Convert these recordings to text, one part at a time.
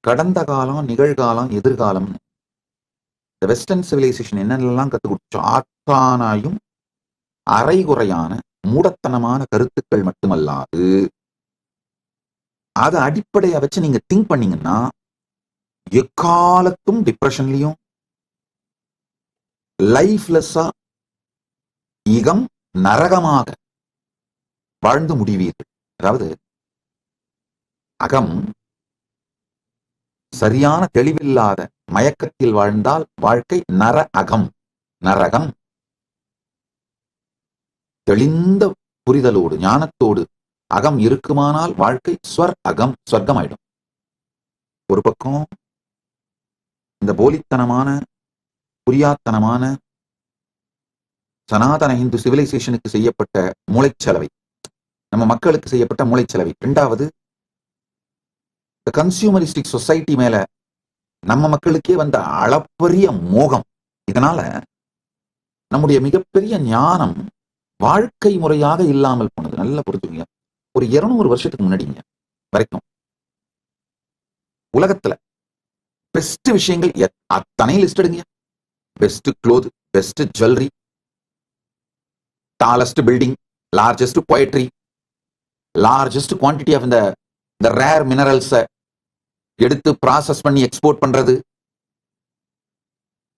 கடந்த காலம், நிகழ்காலம், எதிர்காலம். இந்த வெஸ்டர்ன் சிவிலைசேஷன் என்னென்னலாம் கற்றுக் கொடுத்துச்சோ ஆத்தானாயும் அரைகுறையான மூடத்தனமான கருத்துக்கள் மட்டுமல்லாது அதை அடிப்படையா வச்சு நீங்க திங்க் பண்ணீங்கன்னா எக்காலத்தும் டிப்ரெஷன்லயும் லைஃப்லெஸ்ஸா இகம் நரகமாக வாழ்ந்து முடிவீர்கள். அதாவது அகம் சரியான தெளிவில்லாத மயக்கத்தில் வாழ்ந்தால் வாழ்க்கை நரகம். தெளிந்த புரிதலோடு ஞானத்தோடு அகம் இருக்குமானால் வாழ்க்கை சொர்க்கம் ஆயிடும். ஒரு பக்கம் இந்த போலித்தனமான புரியாத்தனமான சனாதன இந்து சிவிலைசேஷனுக்கு செய்யப்பட்ட மூளைச்சலவை, நம்ம மக்களுக்கு செய்யப்பட்ட மூளைச்சலவை. இரண்டாவது, இந்த கன்சியூமரிஸ்டிக் சொசைட்டி மேல நம்ம மக்களுக்கே வந்த அளப்பரிய மோகம். இதனால நம்முடைய மிகப்பெரிய ஞானம் வாழ்க்கை முறையாக இல்லாமல் போனது. நல்லா புரிஞ்சுங்க. ஒரு 200 வருஷத்துக்கு முன்னாடிங்க வரைக்கும் உலகத்துல பெஸ்ட் விஷயங்கள் அத்தனை லிஸ்ட் எடுங்க. Best cloth, best jewellery, tallest building, largest poetry, largest quantity of இந்த ரேர் மினரல்ஸை எடுத்து ப்ராசஸ் பண்ணி எக்ஸ்போர்ட் பண்றது,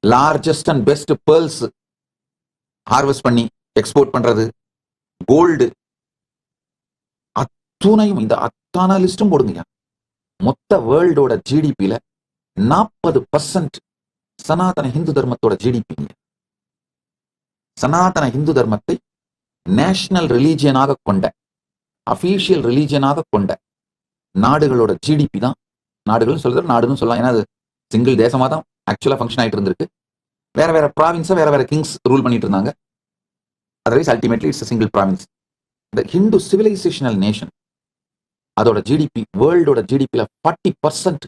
largest and best pearls harvest பண்ணி எக்ஸ்போர்ட் பண்றது, கோல்டு, அத்துணையும் இந்த அத்தான லிஸ்டும் போடுங்க. மொத்த வேர்ல்டோட ஜிடிபியில 40% சனாதன இந்து தர்மத்தோட ஜிடிபி. சனாதன இந்து தர்மத்தை நேஷனல் ரிலீஜியனாக கொண்ட, அபிஷியல் ரிலீஜியனாக கொண்ட நாடுகளோட ஜிடிபி தான். நாடுகள் சொல்றது நாடுன்னு சொல்லலாம், ஏன்னா அது சிங்கிள் தேசமா தான் ஆக்சுவலா ஃபங்க்ஷன் ஆயிட்டு இருந்திருக்கு. வேற வேற ப்ராவின்ஸை வேற வேற கிங்ஸ் ரூல் பண்ணிட்டு இருந்தாங்க. Otherwise ultimately it's single province. இந்த ஹிந்து சிவிலைசேஷனல் நேஷன் அதோட ஜிடிபி வேர்ல்டோட ஜிடிபியில 40%.